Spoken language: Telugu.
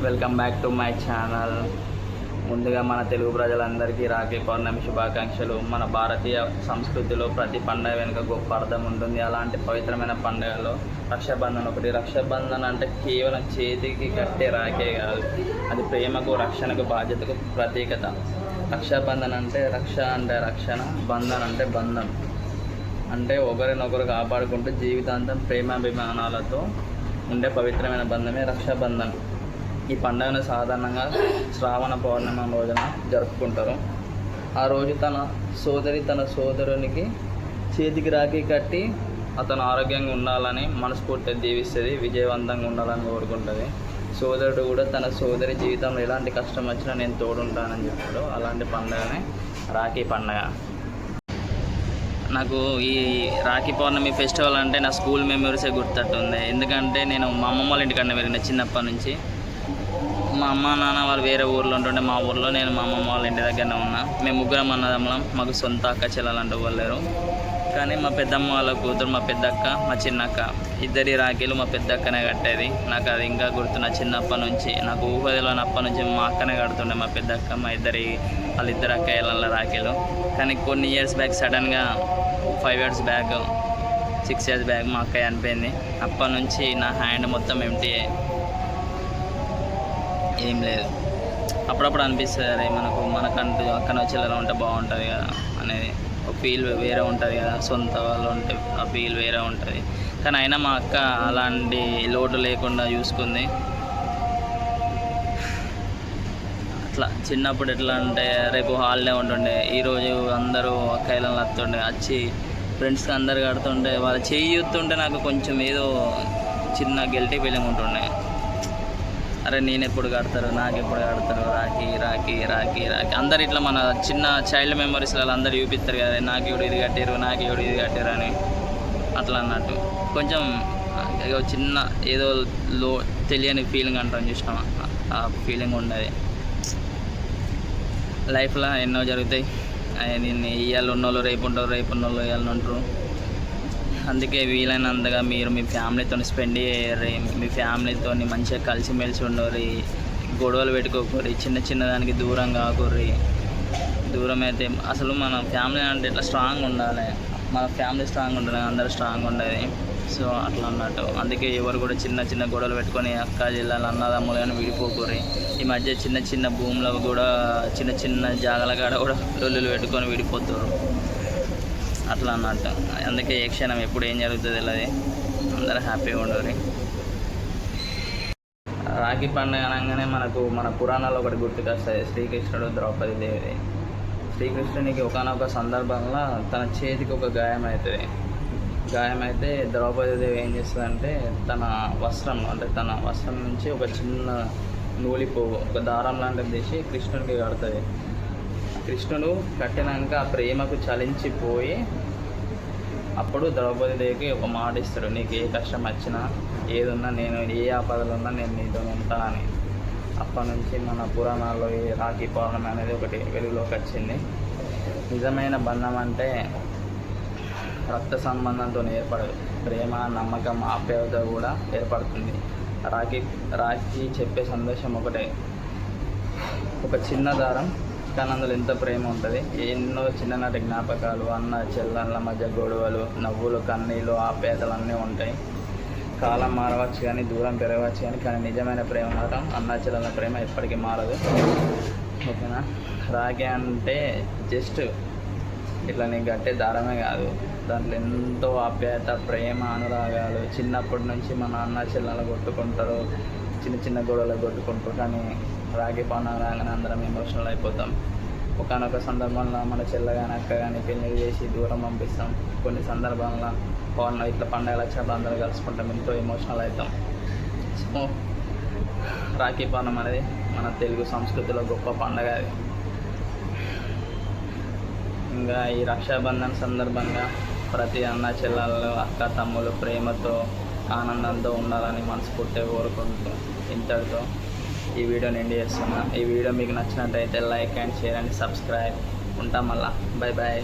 Welcome back to my channel. ముందుగా మన తెలుగు ప్రజలందరికీ రాఖీ పౌర్ణమి శుభాకాంక్షలు. మన భారతీయ సంస్కృతిలో ప్రతి పండుగ వెనుక గొప్ప అర్థం ఉంటుంది. అలాంటి పవిత్రమైన పండుగలో రక్షాబంధన్ ఒకటి. రక్షాబంధన్ అంటే కేవలం చేతికి కట్టే రాఖీ కాదు, అది ప్రేమకు, రక్షణకు, బాధ్యతకు ప్రత్యేకత. రక్షాబంధన్ అంటే రక్ష అంటే రక్షణ, బంధన్ అంటే బంధం, అంటే ఒకరినొకరు కాపాడుకుంటూ జీవితాంతం ప్రేమాభిమానాలతో ఉండే పవిత్రమైన బంధమే రక్షాబంధన్. ఈ పండుగను సాధారణంగా శ్రావణ పౌర్ణమి రోజున జరుపుకుంటారు. ఆ రోజు తన సోదరునికి చేతికి రాఖీ కట్టి అతను ఆరోగ్యంగా ఉండాలని మనస్ఫూర్తిగా దీవిస్తుంది, విజయవంతంగా ఉండాలని కోరుకుంటుంది. సోదరుడు కూడా తన సోదరి జీవితంలో ఎలాంటి కష్టం వచ్చినా నేను తోడుంటానని చెప్తాడు. అలాంటి పండుగనే రాఖీ పండుగ. నాకు ఈ రాఖీ పౌర్ణమి ఫెస్టివల్ అంటే నా స్కూల్ మెమరీసే గుర్తట్టుంది. ఎందుకంటే నేను మా అమ్మమ్మ వాళ్ళ ఇంటికన్నా వెళ్ళిన చిన్నప్పటి నుంచి. మా అమ్మ నాన్న వాళ్ళు వేరే ఊర్లో ఉంటుండే, మా ఊర్లో నేను మా అమ్మమ్మ వాళ్ళ ఇంటి దగ్గరనే ఉన్నా. మేము ముగ్గురం అన్నదమ్ములం, మాకు సొంత అక్క చెల్లెలంటూ వాళ్ళరు. కానీ మా పెద్దమ్మ వాళ్ళ కూతురు, మా పెద్దక్క, మా చిన్నక్క, ఇద్దరి రాఖీలు మా పెద్దక్కనే కట్టేది. నాకు అది ఇంకా గుర్తు. నా చిన్నప్పటి నుంచి, నాకు ఊహ తెలియనప్పటి నుంచి మా అక్కనే కడుతుండే, మా పెద్దక్క, వాళ్ళిద్దరు అక్కయ్యల రాఖీలు. కానీ కొన్ని ఇయర్స్ బ్యాక్ సడన్గా 5 years బ్యాక్, 6 years బ్యాక్ మా అక్కయ్య చనిపోయింది. అప్పటి నుంచి నా హ్యాండ్ మొత్తం ఎంటీ, ఏం లేదు. అప్పుడప్పుడు అనిపిస్తుంది, అరే మనకంటూ అక్కన చెల్లెలు ఉంటే బాగుంటుంది కదా అనేది ఒక ఫీల్ వేరే ఉంటుంది కదా, సొంత వాళ్ళు ఉంటే ఆ ఫీల్ వేరే ఉంటుంది. కానీ అయినా మా అక్క అలాంటి లోటు లేకుండా చూసుకుంది. అట్లా చిన్నప్పుడు ఎట్లా అంటే రేపు హాలిడే ఉంటుండే, ఈరోజు అందరూ అక్కయ్యలను వస్తుండే, వచ్చి ఫ్రెండ్స్కి అందరు కడుతుంటే వాళ్ళు చేయి చూస్తుంటే నాకు కొంచెం ఏదో చిన్న గిల్టీ ఫీలింగ్ ఉంటుండే. అరే నేను ఎప్పుడు కడతారు, నాకు ఎప్పుడు కడతారు రాఖీ రాఖీ రాఖీ రాఖీ. అందరు ఇట్లా మన చిన్న చైల్డ్ మెమరీస్లో అందరు చూపిస్తారు కదా, నాకు ఎవడు ఇది కట్టారు, నాకు ఎవడు ఇది కట్టారు అని. అట్లా అన్నట్టు కొంచెం చిన్న ఏదో తెలియని ఫీలింగ్ అంటాం చూసినాం, ఆ ఫీలింగ్ ఉండేది. లైఫ్లో ఎన్నో జరుగుతాయి. నిన్ను ఇవాళ ఉన్నోళ్ళు రేపు ఉంటారు, రేపు ఉన్నోళ్ళు ఇవాళ ఉంటారు. అందుకే వీలైనంతగా మీరు మీ ఫ్యామిలీతో స్పెండ్ చేయరు, మీ ఫ్యామిలీతో మంచిగా కలిసిమెలిసి ఉండరు, గొడవలు పెట్టుకోకూరి, చిన్న దానికి దూరం కాకూరి. దూరం అయితే అసలు మన ఫ్యామిలీ అంటే ఇట్లా స్ట్రాంగ్ ఉండాలి, మన ఫ్యామిలీ స్ట్రాంగ్ ఉండాలి, అందరూ స్ట్రాంగ్ ఉండేది. సో అట్లా అన్నట్టు. అందుకే ఎవరు కూడా చిన్న గొడవలు పెట్టుకొని అక్క జిల్లాలు అన్నదమ్ములు కానీ విడిపోకూరి. ఈ మధ్య చిన్న భూములు కూడా చిన్న జాగల కాడ కూడా లొల్లులు పెట్టుకొని విడిపోతారు. అట్లా అన్నట్టు. అందుకే ఏ క్షణం ఎప్పుడు ఏం జరుగుతుంది తెలియదు, అందరూ హ్యాపీగా ఉండరు. రాఖీ పండుగ అనగానే మన పురాణాల్లో ఒకటి గుర్తుకొస్తుంది, శ్రీకృష్ణుడు ద్రౌపది దేవి. శ్రీకృష్ణునికి ఒకనొక సందర్భంలో తన చేతికి ఒక గాయమైతే ద్రౌపది దేవి ఏం చేస్తుందంటే తన వస్త్రం నుంచి ఒక చిన్న నూలిపోవు, ఒక దారం లాంటిది తీసి కృష్ణుడికి కడుతుంది. కృష్ణుడు కట్టినాక ఆ ప్రేమకు చలించిపోయి అప్పుడు ద్రౌపది దేవికి ఒక మాట ఇస్తాడు, నీకు ఏ కష్టం వచ్చినా ఏదున్నా, నేను ఏ ఆపదలు ఉన్నా నేను నీతో ఉంటానని. అప్పటి నుంచి మన పురాణాల్లో ఈ రాఖీ పౌర్ణమి అనేది ఒకటి వెలుగులోకి వచ్చింది. నిజమైన బంధం అంటే రక్త సంబంధంతో ఏర్పడదు, ప్రేమ, నమ్మకం, ఆప్యాయత కూడా ఏర్పడుతుంది. రాఖీ చెప్పే సందేశం ఒకటే, ఒక చిన్న దారం కానీ అందులో ఎంత ప్రేమ ఉంటుంది. ఎన్నో చిన్ననాటి జ్ఞాపకాలు, అన్న చెల్లెళ్ళ మధ్య గొడవలు, నవ్వులు, కన్నీళ్ళు, ఆప్యాయతలు అన్నీ ఉంటాయి. కాలం మారవచ్చు కానీ, దూరం పెరగవచ్చు కానీ నిజమైన ప్రేమ మాత్రం అన్న చెల్లెళ్ళ ప్రేమ ఎప్పటికీ మారదు. ఓకేనా? రాఖీ అంటే జస్ట్ ఇట్లా నీకు కట్టే దారమే కాదు, దాంట్లో ఎంతో ఆప్యాయత, ప్రేమ, అనురాగాలు. చిన్నప్పటి నుంచి మన అన్న చెల్లెలు కొట్టుకుంటారు, చిన్న గొడవలు కొట్టుకుంటారు. కానీ రాఖీ పౌర్ణమి రాగానే అందరం ఎమోషనల్ అయిపోతాం. ఒకనొక సందర్భంలో మన చెల్ల కానీ అక్క కానీ పెళ్లి చేసి దూరం పంపిస్తాం. కొన్ని సందర్భంలో ఇట్లా పండుగలు వచ్చినప్పుడు అందరూ కలుసుకుంటాం, ఎంతో ఎమోషనల్ అవుతాం. సో రాఖీ పౌర్ణమి అనేది మన తెలుగు సంస్కృతిలో గొప్ప పండుగ అది. ఇంకా ఈ రక్షాబంధన్ సందర్భంగా ప్రతి అన్న చెల్లెళ్ళు, అక్క తమ్ముళ్ళు ప్రేమతో ఆనందంతో ఉండాలని మనస్ఫూర్తిగా కోరుకుంటూ ఇంతటితో ఈ వీడియోని ఎండ్ చేస్తున్నా. ఈ వీడియో మీకు నచ్చినట్టయితే like and share and subscribe. ఉంటాం మళ్ళా. Bye bye.